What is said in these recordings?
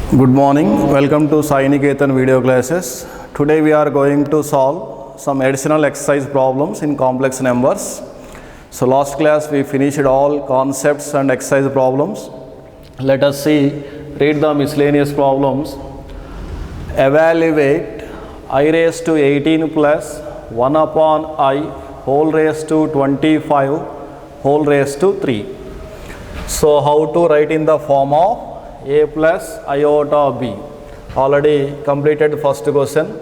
Good morning, welcome to Sai Niketan video classes. Today we are going to solve some additional exercise problems in complex numbers. So last class we finished all concepts and exercise problems. Let us see, read the miscellaneous problems. Evaluate I raised to 18 plus 1 upon I whole raised to 25 whole raised to 3. So how to write in the form of a plus iota b. Already completed first question.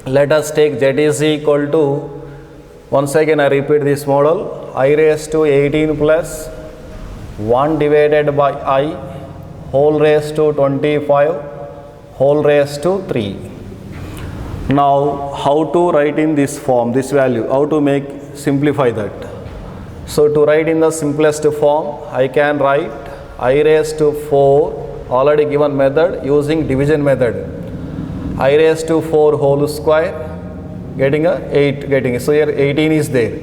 Let us take z is equal to, once again I repeat this model, I raised to 18 plus 1 divided by I whole raised to 25 whole raised to 3. Now how to write in this form, this value, how to simplify that. So to write in the simplest form, I can write I raised to 4, already given method using division method. I raised to 4 whole square, getting a 8, so here 18 is there.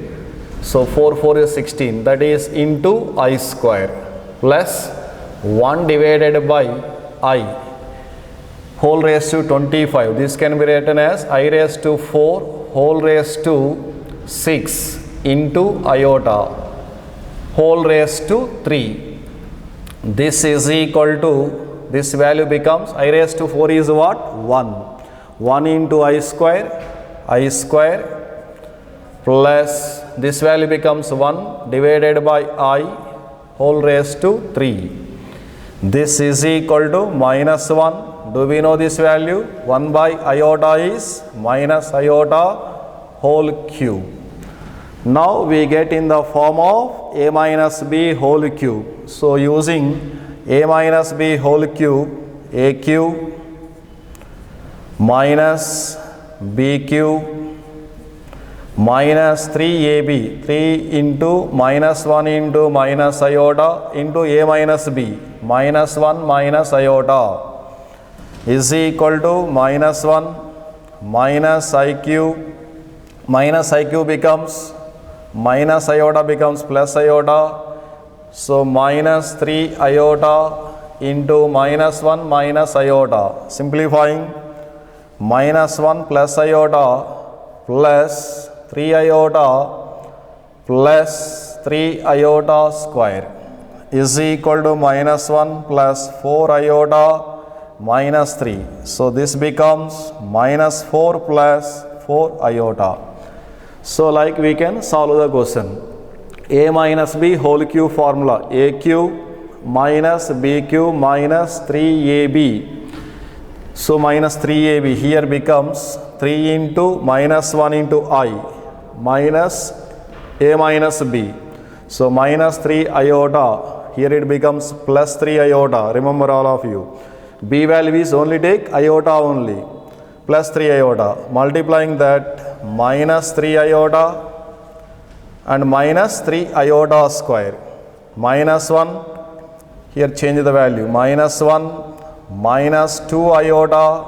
So 4 is 16, that is into I square plus 1 divided by I whole raised to 25. This can be written as I raised to 4 whole raised to 6 into iota whole raised to 3. This is equal to, this value becomes, I raised to 4 is what? 1. 1 into I square plus this value becomes 1 divided by I whole raised to 3. This is equal to minus 1. Do we know this value? 1 by iota is minus iota whole cube. Now we get in the form of a minus b whole cube. So using a minus b whole cube, a cube minus b cube minus 3ab, 3 into minus 1 into minus iota into a minus b, minus 1 minus iota is equal to minus 1 minus I cube, minus I cube becomes minus iota becomes plus iota. So minus 3 iota into minus 1 minus iota. Simplifying, minus 1 plus iota plus 3 iota plus 3 iota square is equal to minus 1 plus 4 iota minus 3. So this becomes minus 4 plus 4 iota. So like we can solve the question. A minus b whole cube formula, a cube minus b cube minus 3ab. So minus 3ab here becomes 3 into minus 1 into I minus a minus b. So minus 3 iota, here it becomes plus 3 iota, remember all of you. B value is only take iota only, plus 3 iota, multiplying that minus 3 iota and minus 3 iota square, minus 1, here change the value, minus 1 minus 2 iota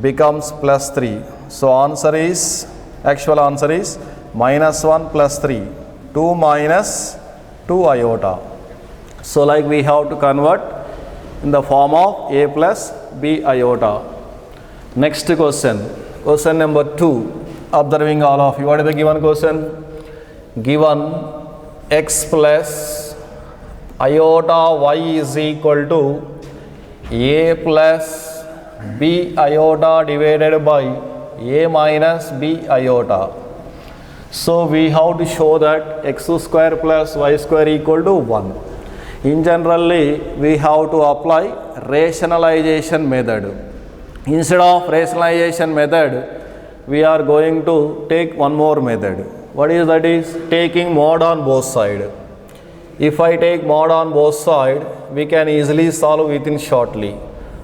becomes plus 3. So actual answer is minus 1 plus 3, 2 minus 2 iota. So like we have to convert in the form of a plus b iota. Next question, question number 2. Observing all of you, what is the given question? Given x plus iota y is equal to a plus b iota divided by a minus b iota. So we have to show that x square plus y square equal to 1. In generally, we have to apply rationalization method. Instead of rationalization method, we are going to take one more method. What is that? Is taking mod on both sides. If I take mod on both sides, we can easily solve within shortly.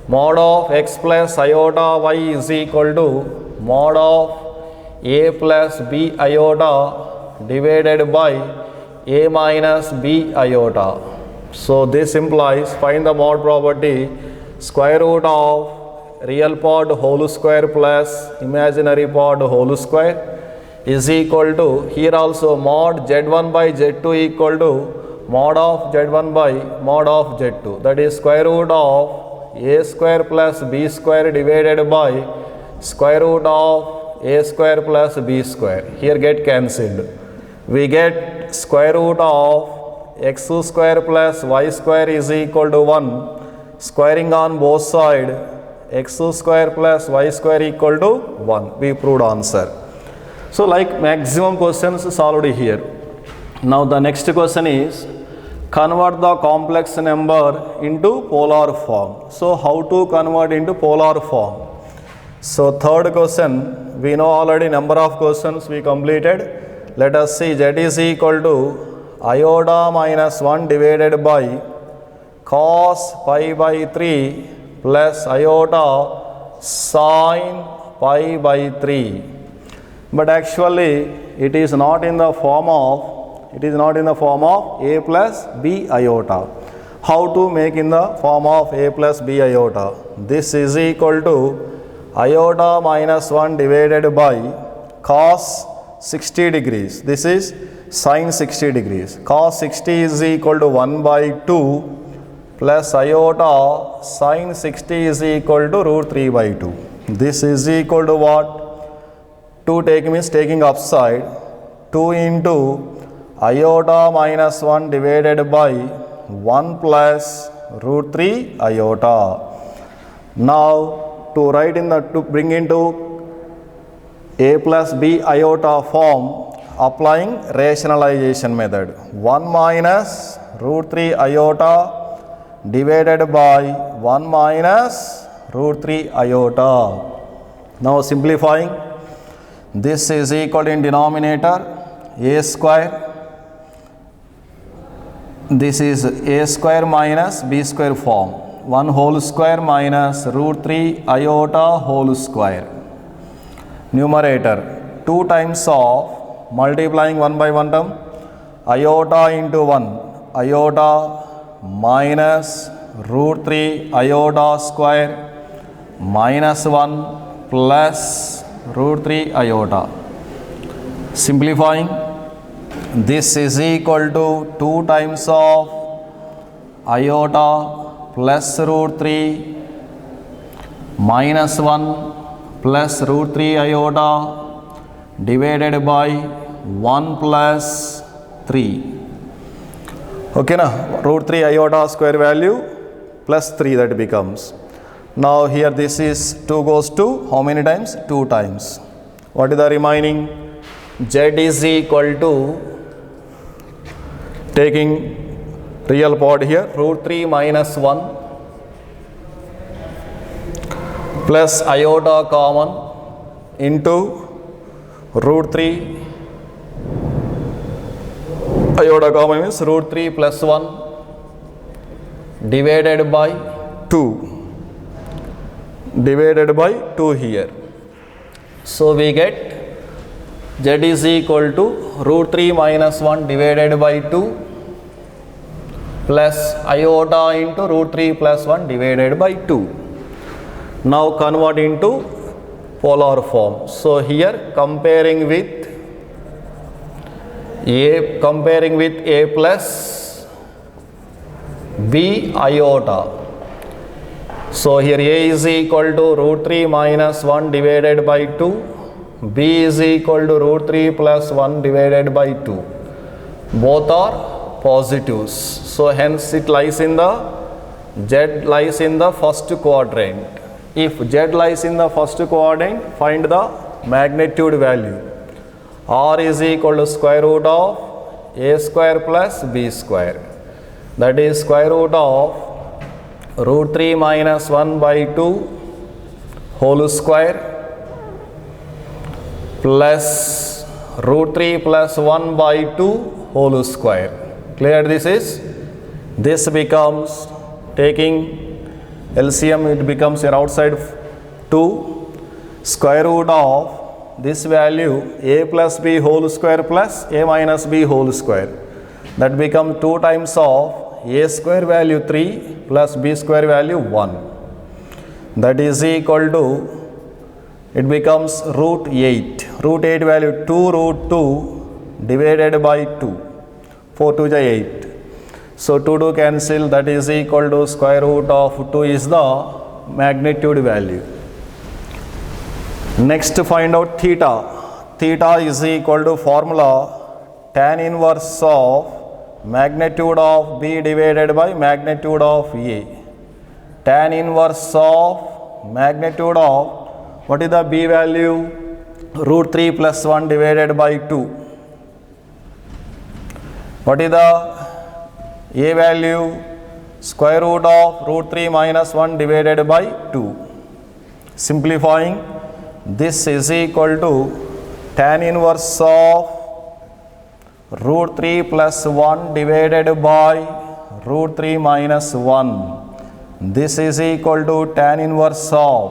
Mod of x plus iota y is equal to mod of a plus b iota divided by a minus b iota. So this implies, find the mod property, square root of real part whole square plus imaginary part whole square is equal to, here also mod z1 by z2 equal to mod of z1 by mod of z2, that is square root of a square plus b square divided by square root of a square plus b square. Here get cancelled. We get square root of x square plus y square is equal to 1. Squaring on both sides, x square plus y square equal to 1. We proved answer. So like maximum questions solved here. Now the next question is convert the complex number into polar form. So how to convert into polar form? So third question, we know already number of questions we completed. Let us see, z is equal to iota minus 1 divided by cos pi by 3 plus iota sin pi by 3. But actually it is not in the form of a plus b iota. How to make in the form of a plus b iota? This is equal to iota minus 1 divided by cos 60 degrees. This is sin 60 degrees. Cos 60 is equal to 1 by 2 plus iota sin 60 is equal to root 3 by 2. This is equal to what? 2 taking upside. 2 into iota minus 1 divided by 1 plus root 3 iota. Now to write to bring into a plus b iota form, applying rationalization method. 1 minus root 3 iota divided by 1 minus root 3 iota. Now simplifying, this is equal in denominator a square. This is a square minus b square form. 1 whole square minus root 3 iota whole square. Numerator 2 times of multiplying 1 by 1 term, iota into 1, iota minus root 3 iota square minus 1 plus root 3 iota. Simplifying, this is equal to 2 times of iota plus root 3 minus 1 plus root 3 iota divided by 1 plus 3. Okay na? Root 3 iota square value plus 3 that becomes. Now here this is 2 goes to how many times? 2 times. What is the remaining? Z is equal to, taking real part here, root 3 minus 1 plus iota common into root 3 iota common means root 3 plus 1 divided by 2 here. So we get z is equal to root 3 minus 1 divided by 2 plus iota into root 3 plus 1 divided by 2. Now convert into polar form. So here comparing with a plus b iota. So here a is equal to root 3 minus 1 divided by 2, b is equal to root 3 plus 1 divided by 2. Both are positives. So hence it lies in the, z lies in the first quadrant. If z lies in the first quadrant, find the magnitude value. R is equal to square root of a square plus b square. That is square root of root 3 minus 1 by 2 whole square plus root 3 plus 1 by 2 whole square. Clear this is? This becomes, taking LCM, it becomes here outside 2 square root of this value a plus b whole square plus a minus b whole square. That becomes 2 times of a square value 3 plus b square value 1. That is equal to, it becomes root 8. Root 8 value 2 root 2 divided by 2. 4 to the 8. So 2 to cancel, that is equal to square root of 2 is the magnitude value. Next find out theta. Theta is equal to formula tan inverse of magnitude of B divided by magnitude of A. Tan inverse of magnitude of, what is the B value? Root 3 plus 1 divided by 2. What is the A value? Square root of root 3 minus 1 divided by 2. Simplifying, this is equal to tan inverse of root 3 plus 1 divided by root 3 minus 1. This is equal to tan inverse of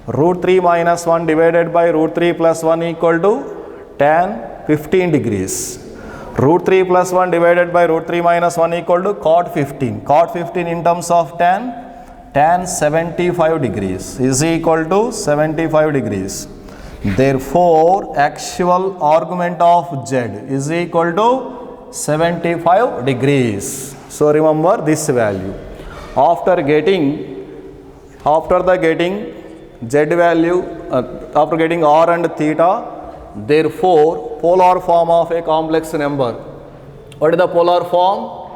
root 3 minus 1 divided by root 3 plus 1 equal to tan 15 degrees. Root 3 plus 1 divided by root 3 minus 1 equal to cot 15. Cot 15 in terms of tan 75 degrees is equal to 75 degrees. Therefore, actual argument of Z is equal to 75 degrees. So remember this value. After getting Z value, after getting R and theta, therefore polar form of a complex number. What is the polar form?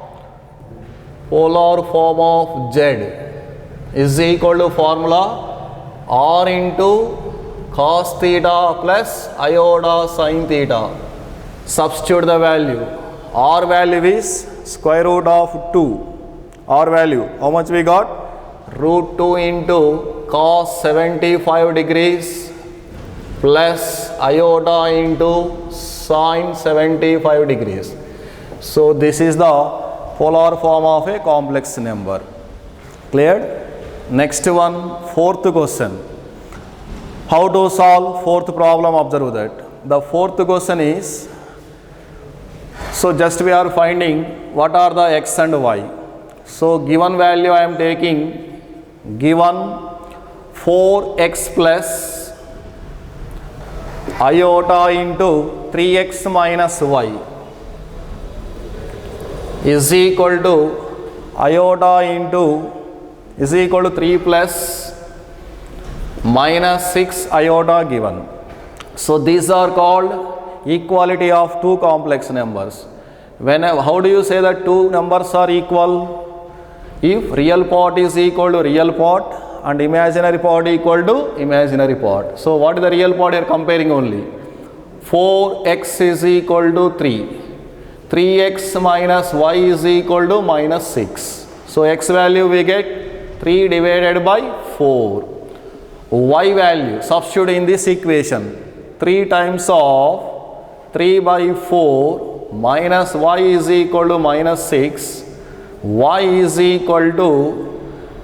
Polar form of Z is equal to formula R into cos theta plus iota sin theta. Substitute the value. R value is square root of 2. R value, how much we got? Root 2 into cos 75 degrees plus iota into sin 75 degrees. So this is the polar form of a complex number. Cleared? Next one, fourth question. How to solve fourth problem? Observe that. The fourth question is, so just we are finding what are the x and y. So given value I am taking, given 4x plus iota into 3x minus y is equal to iota into is equal to 3 plus minus 6 iota given. So these are called equality of two complex numbers. How do you say that two numbers are equal? If real part is equal to real part and imaginary part equal to imaginary part. So what is the real part you are comparing only? 4x is equal to 3. 3x minus y is equal to minus 6. So x value we get 3 divided by 4. Y value, substitute in this equation. 3 times of 3 by 4 minus y is equal to minus 6. Y is equal to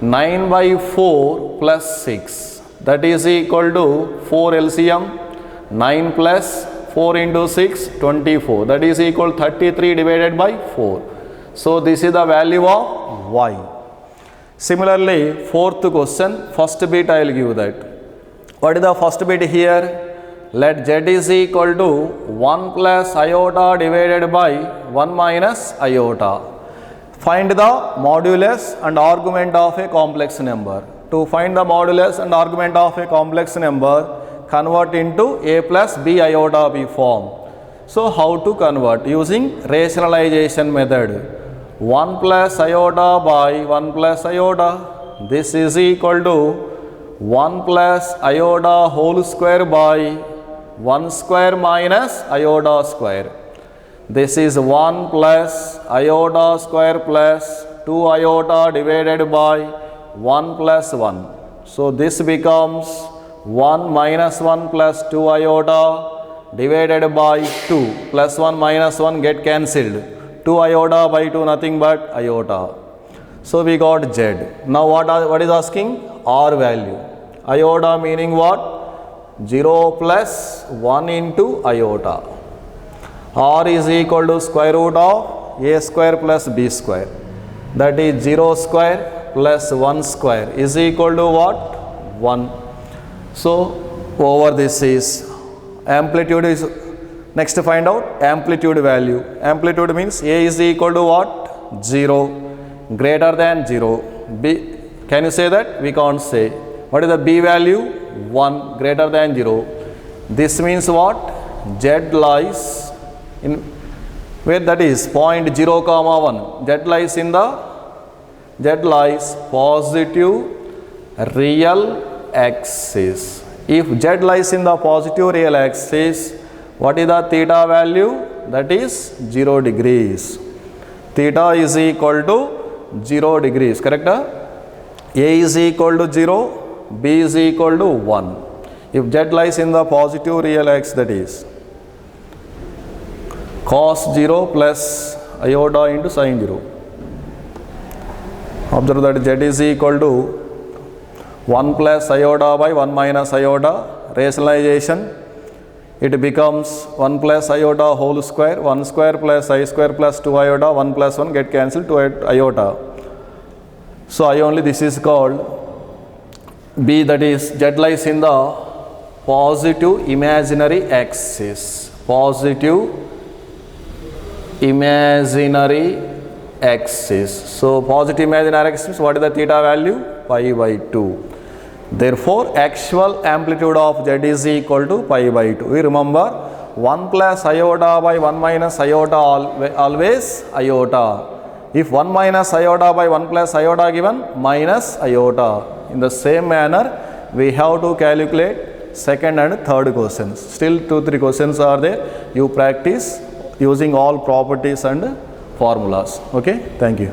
9 by 4 plus 6. That is equal to 4 LCM. 9 plus 4 into 6, 24. That is equal to 33 divided by 4. So this is the value of y. Similarly, fourth question, first bit I will give that. What is the first bit here? Let z is equal to 1 plus iota divided by 1 minus iota. Find the modulus and argument of a complex number. To find the modulus and argument of a complex number, convert into a plus b iota b form. So how to convert? Using rationalization method. 1 plus iota by 1 plus iota. This is equal to 1 plus iota whole square by 1 square minus iota square. This is 1 plus iota square plus 2 iota divided by 1 plus 1. So this becomes 1 minus 1 plus 2 iota divided by 2 plus 1 minus 1 get cancelled. 2 iota by 2 nothing but iota. So we got z. Now what is asking? R value. Iota meaning what? 0 plus 1 into iota. R is equal to square root of a square plus b square. That is 0 square plus 1 square is equal to what? 1. So over this is amplitude is, next find out amplitude value. Amplitude means a is equal to what? 0, greater than 0. B, can you say that? We can't say. What is the B value? 1, greater than 0. This means what? Z lies in where that is point 0 comma 1. Z lies in the positive real axis. If Z lies in the positive real axis, what is the theta value? That is 0 degrees. Theta is equal to 0 degrees, correct? A is equal to 0, B is equal to 1. If Z lies in the positive real axis, that is cos 0 plus iota into sin 0. Observe that Z is equal to 1 plus iota by 1 minus iota. Rationalization, it becomes 1 plus iota whole square, 1 square plus I square plus 2 iota, 1 plus 1 get cancelled, 2 iota. So I only this is called B, that is Z lies in the positive imaginary axis. Positive imaginary axis. So positive imaginary axis, what is the theta value? Pi by 2. Therefore, actual amplitude of Z is equal to pi by 2. We remember 1 plus iota by 1 minus iota always iota. If 1 minus iota by 1 plus iota given, minus iota. In the same manner, we have to calculate second and third questions. Still 2-3 questions are there. You practice using all properties and formulas. Okay, thank you.